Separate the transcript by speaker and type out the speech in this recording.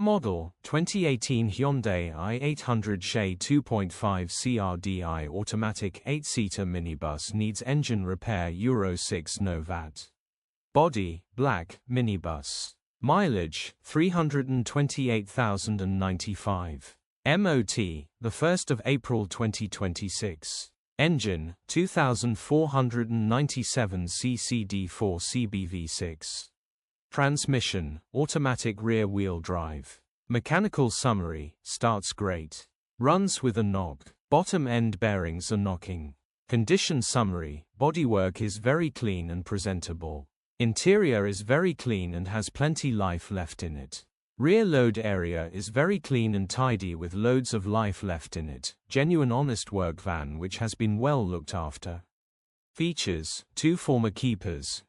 Speaker 1: model, 2018 Hyundai I800 Se 2.5 Crdi Automatic 8-seater minibus needs engine repair. Euro 6 No Vat. Body, black, minibus. Mileage, 328,095. MOT, 1st of April 2026. Engine, 2497 cc D4 CBV6. Transmission, automatic rear-wheel drive. Mechanical summary, starts great. Runs with a knock. Bottom end bearings are knocking. Condition summary, bodywork is very clean and presentable. Interior is very clean and has plenty life left in it. Rear load area is very clean and tidy with loads of life left in it. Genuine honest work van which has been well looked after. Features, 2 former keepers.